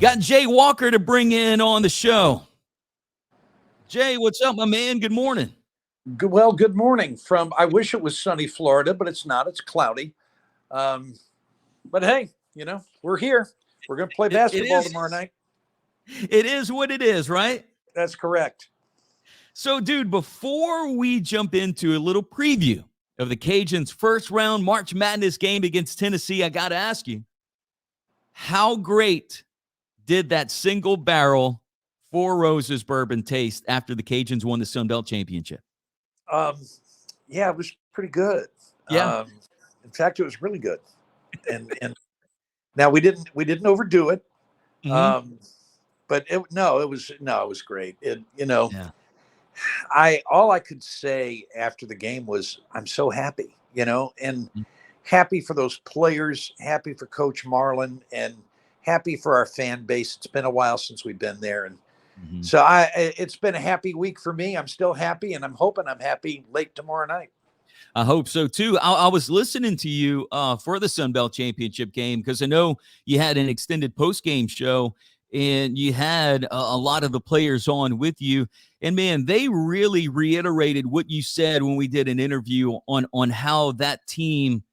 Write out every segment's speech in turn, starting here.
Got Jay Walker to bring in on the show. Jay, what's up, my man? Good morning. Good morning from, I wish it was sunny Florida, but it's not. It's cloudy. But hey, we're here. We're going to play basketball tomorrow night. It is what it is, right? That's correct. So, dude, before we jump into a little preview of the Cajuns' first round March Madness game against Tennessee, I got to ask you, how great did that single barrel Four Roses bourbon taste after the Cajuns won the Sun Belt Championship? Yeah, it was pretty good. Yeah. In fact, it was really good. And now we didn't overdo it. Mm-hmm. But it was great. Yeah. All I could say after the game was I'm so happy, and happy for those players, happy for Coach Marlin, and happy for our fan base. It's been a while since we've been there, and so it's been a happy week for me. I'm still happy, and I'm hoping I'm happy late tomorrow night. I hope so too. I was listening to you for the Sun Belt Championship game because I know you had an extended post-game show and you had a lot of the players on with you. And man, they really reiterated what you said when we did an interview on how that team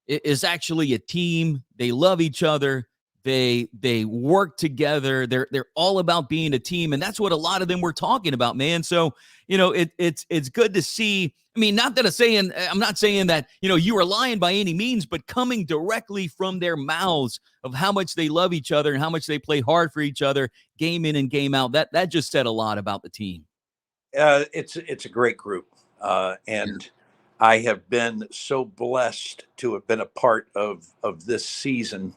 is actually a team. They love each other. They work together. They're all about being a team, and that's what a lot of them were talking about, man. So it's good to see. I mean, I'm not saying that you are lying by any means, but coming directly from their mouths of how much they love each other and how much they play hard for each other, game in and game out. That just said a lot about the team. It's a great group, and I have been so blessed to have been a part of this season.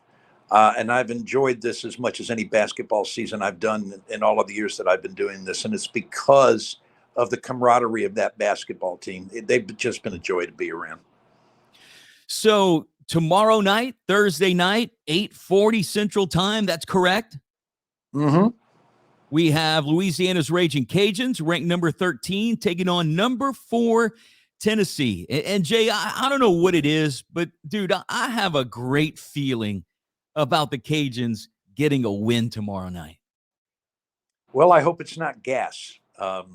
And I've enjoyed this as much as any basketball season I've done in all of the years that I've been doing this. And it's because of the camaraderie of that basketball team. They've just been a joy to be around. So tomorrow night, Thursday night, 8:40 Central Time. That's correct? Mm-hmm. We have Louisiana's Ragin Cajuns, ranked number 13, taking on number 4 Tennessee. And Jay, I don't know what it is, but dude, I have a great feeling about the Cajuns getting a win tomorrow night. Well, I hope it's not gas. I'd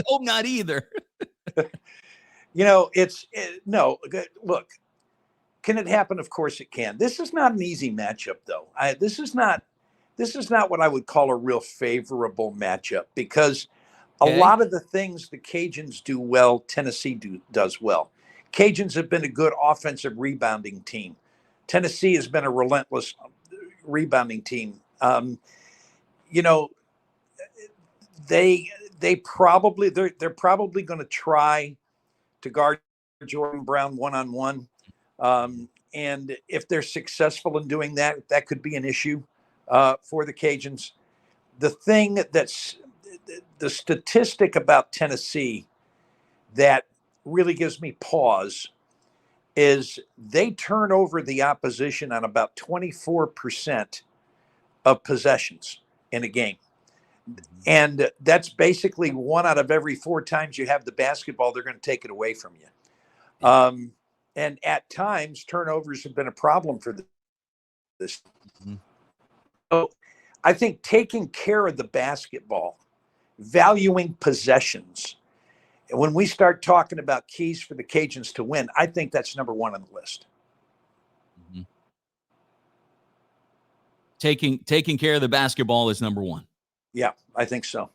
hope not either. No, look, can it happen? Of course it can. This is not an easy matchup, though. This is not what I would call a real favorable matchup because a lot of the things the Cajuns do well, Tennessee does well. Cajuns have been a good offensive rebounding team. Tennessee has been a relentless rebounding team. They're probably going to try to guard Jordan Brown one-on-one. And if they're successful in doing that, that could be an issue for the Cajuns. The thing that's the statistic about Tennessee that really gives me pause is they turn over the opposition on about 24% of possessions in a game. And that's basically 1 out of every 4 times you have the basketball, they're going to take it away from you. And at times, turnovers have been a problem for this. So I think taking care of the basketball, valuing possessions, and when we start talking about keys for the Cajuns to win, I think that's number 1 on the list. Mm-hmm. Taking care of the basketball is number 1. Yeah, I think so.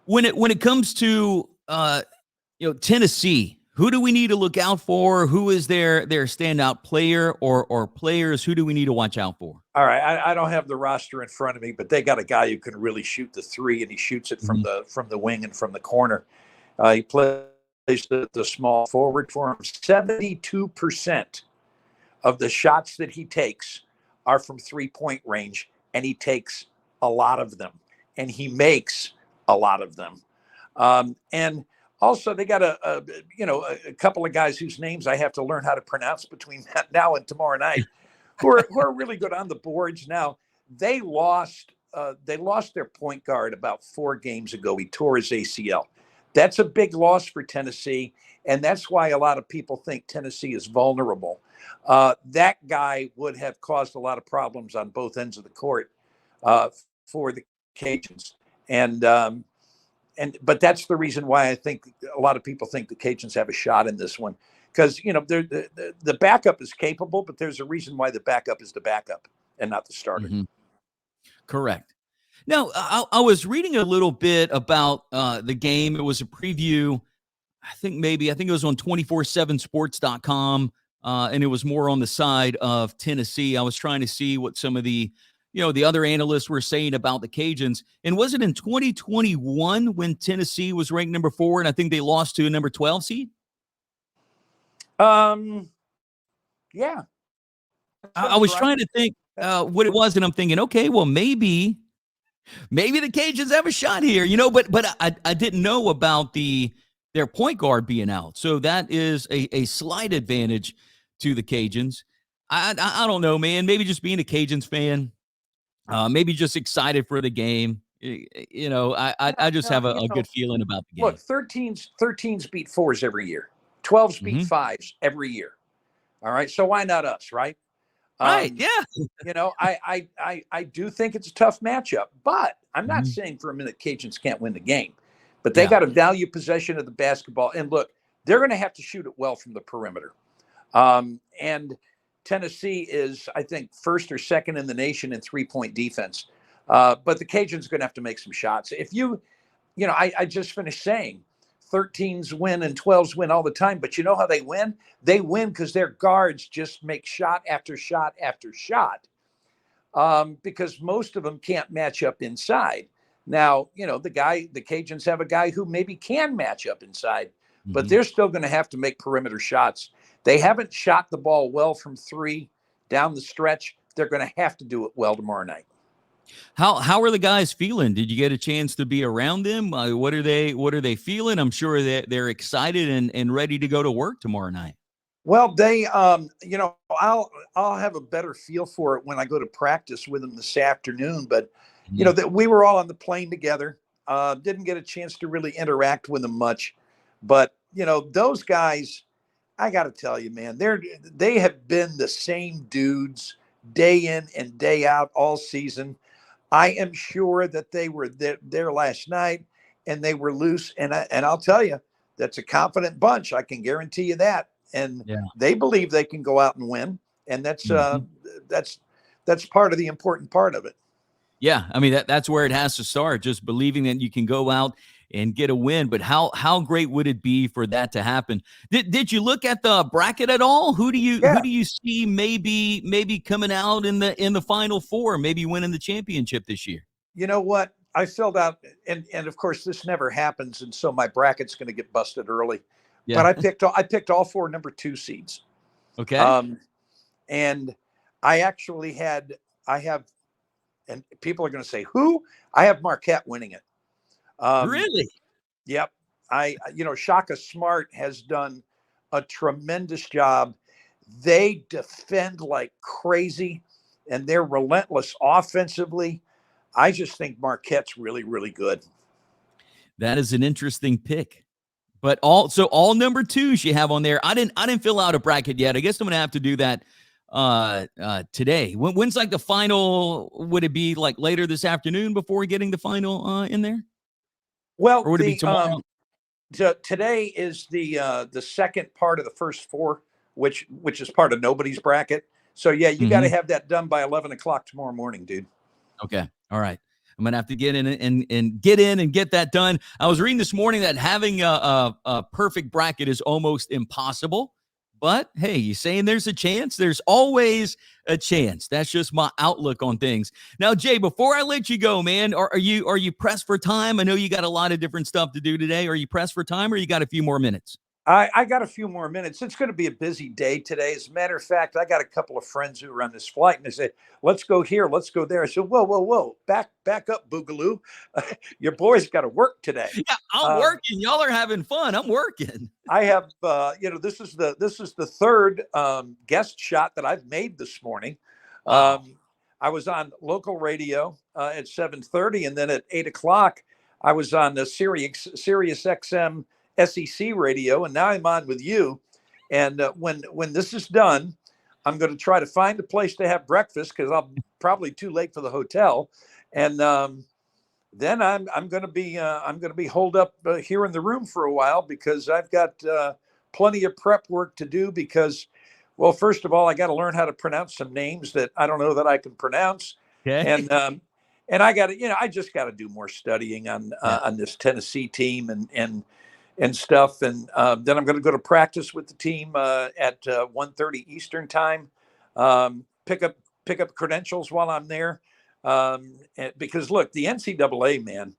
When it comes to Tennessee, who do we need to look out for? Who is their standout player or players? Who do we need to watch out for? All right, I don't have the roster in front of me, but they got a guy who can really shoot the 3, and he shoots it from the wing and from the corner. He plays the small forward for him. 72% of the shots that he takes are from 3-point range, and he takes a lot of them, and he makes a lot of them. And also, they got a couple of guys whose names I have to learn how to pronounce between now and tomorrow night, who are really good on the boards. Now, they lost their point guard about 4 games ago. He tore his ACL. That's a big loss for Tennessee, and that's why a lot of people think Tennessee is vulnerable. That guy would have caused a lot of problems on both ends of the court for the Cajuns, but that's the reason why I think a lot of people think the Cajuns have a shot in this one, because the backup is capable, but there's a reason why the backup is the backup and not the starter. Mm-hmm. Correct. Now, I was reading a little bit about the game. It was a preview. I think it was on 247sports.com, and it was more on the side of Tennessee. I was trying to see what some of the other analysts were saying about the Cajuns. And was it in 2021 when Tennessee was ranked number 4, and I think they lost to a number 12 seed? Yeah. I was trying to think what it was, and I'm thinking, okay, well, maybe the Cajuns have a shot here, but I didn't know about their point guard being out. So that is a slight advantage to the Cajuns. I don't know, man. Maybe just being a Cajuns fan, maybe just excited for the game. I just have a good feeling about the game. Look, 13s beat 4s every year. 12s beat 5s every year. All right. So why not us, right? Right. Yeah. I do think it's a tough matchup, but I'm not saying for a minute Cajuns can't win the game, but they got to value possession of the basketball. And look, they're going to have to shoot it well from the perimeter. And Tennessee is, I think, first or second in the nation in 3-point defense. But the Cajuns are going to have to make some shots. If I just finished saying 13s win and 12s win all the time, but you know how they win? They win because their guards just make shot after shot after shot, because most of them can't match up inside. Now, the Cajuns have a guy who maybe can match up inside, but they're still going to have to make perimeter shots. They haven't shot the ball well from 3 down the stretch. They're going to have to do it well tomorrow night. How are the guys feeling? Did you get a chance to be around them? What are they feeling? I'm sure that they're excited and ready to go to work tomorrow night. Well, they, I'll have a better feel for it when I go to practice with them this afternoon. But that we were all on the plane together. Didn't get a chance to really interact with them much. But those guys, I got to tell you, man, they have been the same dudes day in and day out all season. I am sure that they were there last night and they were loose. And I'll tell you, that's a confident bunch. I can guarantee you that. And they believe they can go out and win. And that's part of the important part of it. Yeah. I mean, that's where it has to start, just believing that you can go out and get a win. But how great would it be for that to happen? Did you look at the bracket at all? Who do you see maybe coming out in the Final Four, maybe winning the championship this year? You know what? I filled out, and of course this never happens, and so my bracket's going to get busted early. Yeah. But I picked all 4 number 2 seeds. Okay. And I have, and people are going to say who? I have Marquette winning it. Really? Yep. Shaka Smart has done a tremendous job. They defend like crazy and they're relentless offensively. I just think Marquette's really, really good. That is an interesting pick. But all number 2s you have on there. I didn't fill out a bracket yet. I guess I'm going to have to do that today. When's like the final? Would it be like later this afternoon before getting the final in there? Well, or would it be tomorrow? Today is the second part of the first 4, which is part of nobody's bracket. So yeah, you got to have that done by 11 o'clock tomorrow morning, dude. Okay. All right. I'm going to have to get in and get that done. I was reading this morning that having a perfect bracket is almost impossible. But hey, you saying there's a chance? There's always a chance. That's just my outlook on things. Now, Jay, before I let you go, man, are you pressed for time? I know you got a lot of different stuff to do today. Are you pressed for time, or you got a few more minutes? I got a few more minutes. It's going to be a busy day today. As a matter of fact, I got a couple of friends who are on this flight, and they said, let's go here, let's go there. I said, whoa, back up, Boogaloo. Your boy's got to work today. Yeah, I'm working. Y'all are having fun. I'm working. I have, this is the third guest shot that I've made this morning. I was on local radio at 7:30, and then at 8 o'clock, I was on the Sirius XM SEC radio, and now I'm on with you. And when this is done, I'm going to try to find a place to have breakfast because I'm probably too late for the hotel, and then I'm going to be holed up here in the room for a while because I've got plenty of prep work to do. Because, well, first of all, I got to learn how to pronounce some names that I don't know that I can pronounce, Okay. and I got to, I just got to do more studying on this Tennessee team and stuff. And then I'm going to go to practice with the team at 1:30 Eastern time. Pick up credentials while I'm there. Because look, the NCAA, man,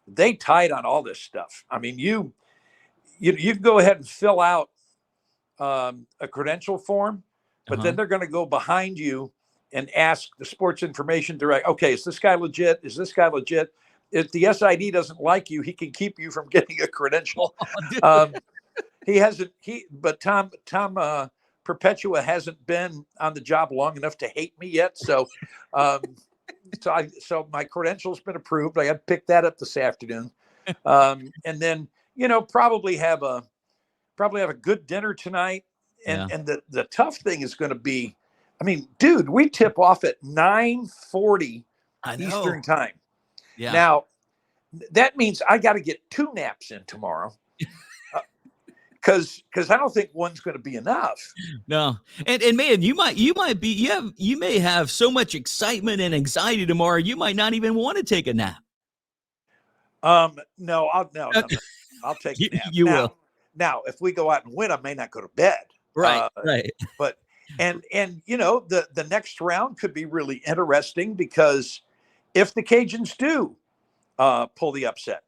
they tied on all this stuff. I mean, you can go ahead and fill out a credential form, but then they're going to go behind you and ask the sports information direct. Okay, is this guy legit? Is this guy legit? If the SID doesn't like you, he can keep you from getting a credential. He hasn't. But Tom Perpetua hasn't been on the job long enough to hate me yet. So, so my credential's been approved. I got to pick that up this afternoon, and then probably have a good dinner tonight. And the tough thing is going to be, I mean, dude, we tip off at 9:40 Eastern time. Yeah. Now, that means I got to get 2 naps in tomorrow. Because I don't think one's going to be enough. No, and man, you may have so much excitement and anxiety tomorrow, you might not even want to take a nap. No, I'll take a nap. You will. Now, if we go out and win, I may not go to bed. Right. Right. But and the next round could be really interesting because if the Cajuns do pull the upset,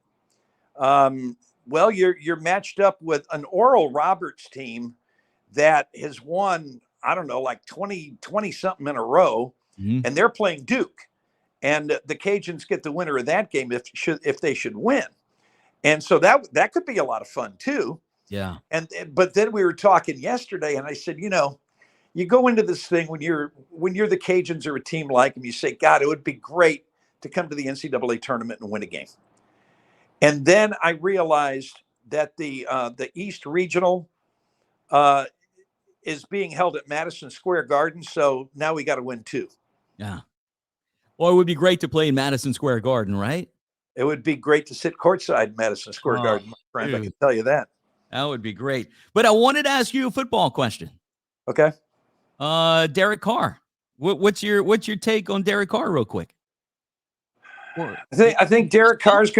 well, you're matched up with an Oral Roberts team that has won, I don't know, like 20 something in a row, and they're playing Duke, and the Cajuns get the winner of that game if they should win, and so that could be a lot of fun too. Yeah. But then we were talking yesterday, and I said, you go into this thing when you're the Cajuns or a team like them, you say, God, it would be great to come to the NCAA tournament and win a game. And then I realized that the East Regional is being held at Madison Square Garden, so now we got to win 2. Yeah. Well, it would be great to play in Madison Square Garden, right? It would be great to sit courtside in Madison Square Garden, my friend. Dude. I can tell you that. That would be great. But I wanted to ask you a football question. Okay. Derek Carr. What's your take on Derek Carr, real quick? I think Derek Carr is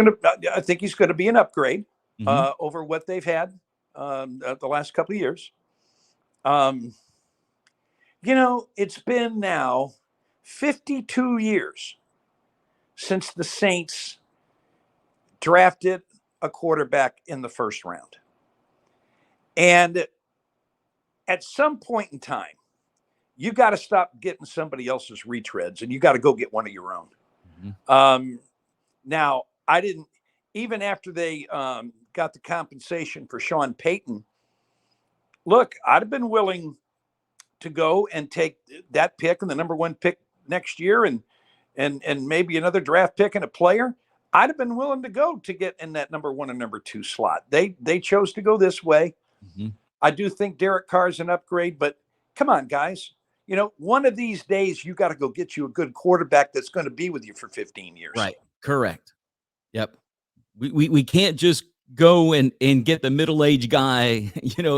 I think he's going to be an upgrade over what they've had the last couple of years. It's been now 52 years since the Saints drafted a quarterback in the first round. And at some point in time, you got to stop getting somebody else's retreads and you got to go get one of your own. Now, I didn't, even after they got the compensation for Sean Payton, look, I'd have been willing to go and take that pick and the number 1 pick next year and maybe another draft pick and a player. I'd have been willing to go to get in that number 1 and number 2 slot. They chose to go this way. I do think Derek Carr is an upgrade, but come on, guys. One of these days you got to go get you a good quarterback that's going to be with you for 15 years. Right. Correct. Yep. We can't just go and get the middle-aged guy,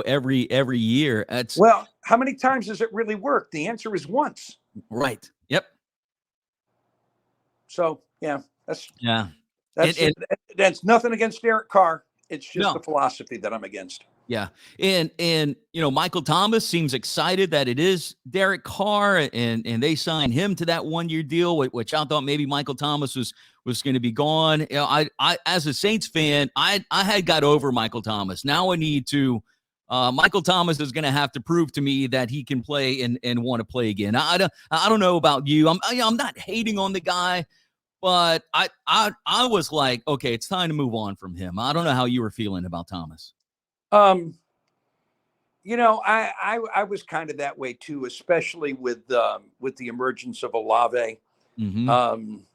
every year. Well, how many times does it really work? The answer is once. Right. Yep. So yeah, that's nothing against Derek Carr. It's just the philosophy that I'm against. Yeah. And Michael Thomas seems excited that it is Derek Carr and they signed him to that 1-year deal, which I thought maybe Michael Thomas was going to be gone. I as a Saints fan, I had got over Michael Thomas. Now I need to, Michael Thomas is going to have to prove to me that he can play and want to play again. I don't know about you. I'm not hating on the guy, but I was like, okay, it's time to move on from him. I don't know how you were feeling about Thomas. I was kind of that way too, especially with the emergence of Olave. I'm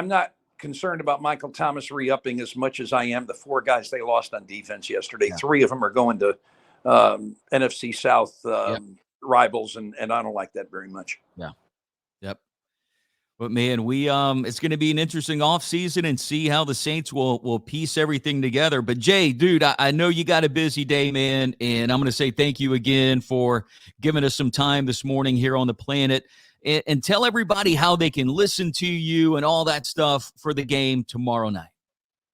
not concerned about Michael Thomas re-upping as much as I am the 4 guys they lost on defense yesterday. Yeah. 3 of them are going to NFC South rivals, and I don't like that very much. Yeah. Yep. But man, we it's going to be an interesting offseason and see how the Saints will piece everything together. But Jay, dude, I know you got a busy day, man, and I'm going to say thank you again for giving us some time this morning here on the planet, and tell everybody how they can listen to you and all that stuff for the game tomorrow night.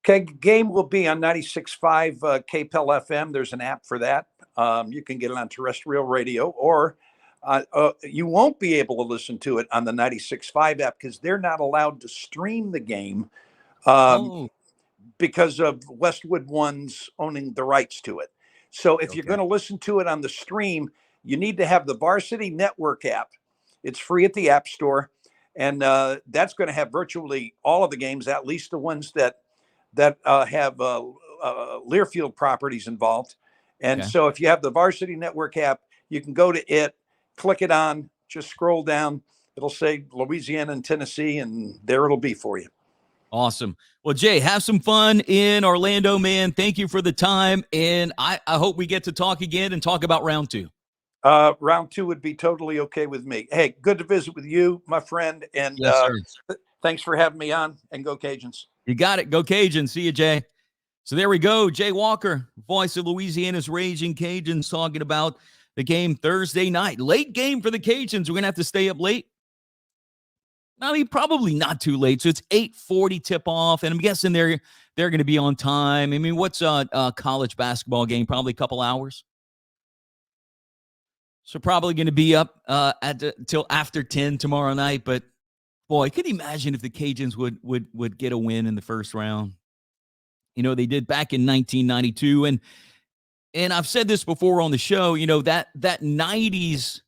Okay, game will be on 96.5 KPEL FM. There's an app for that. You can get it on terrestrial radio, or you won't be able to listen to it on the 96.5 app because they're not allowed to stream the game because of Westwood One's owning the rights to it. So if you're going to listen to it on the stream, you need to have the Varsity Network app. It's free at the App Store, and that's going to have virtually all of the games, at least the ones that have Learfield properties involved. And so if you have the Varsity Network app, you can go to it, click it on, just scroll down. It'll say Louisiana and Tennessee, and there it'll be for you. Awesome. Well, Jay, have some fun in Orlando, man. Thank you for the time, and I hope we get to talk again and talk about round 2. Round 2 would be totally okay with me. Hey, good to visit with you, my friend, and thanks for having me on, and go Cajuns. You got it. Go Cajuns. See you, Jay. So there we go. Jay Walker, voice of Louisiana's Ragin Cajuns, talking about the game Thursday night. Late game for the Cajuns. We're going to have to stay up late. I mean, probably not too late. So it's 8:40 tip-off, and I'm guessing they're going to be on time. I mean, what's a college basketball game? Probably a couple hours. So probably going to be up till after 10 tomorrow night. But boy, could you imagine if the Cajuns would get a win in the first round? You know, they did back in 1992. And I've said this before on the show, you know, that 90s,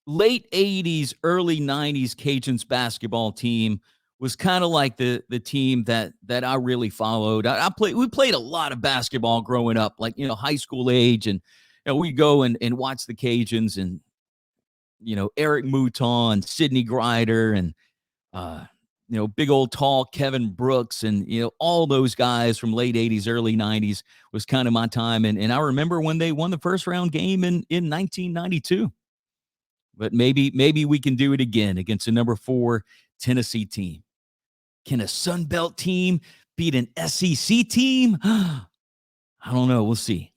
late 80s, early 90s Cajuns basketball team was kind of like the team that I really followed. We played a lot of basketball growing up, like, you know, high school age, and you know, we go and watch the Cajuns, and you know, Eric Mouton, Sidney Grider, and you know, big old tall Kevin Brooks, and you know, all those guys from late 80s, early 90s was kind of my time. And I remember when they won the first round game in 1992. But maybe we can do it again against a number 4 Tennessee team. Can a Sun Belt team beat an SEC team? I don't know. We'll see.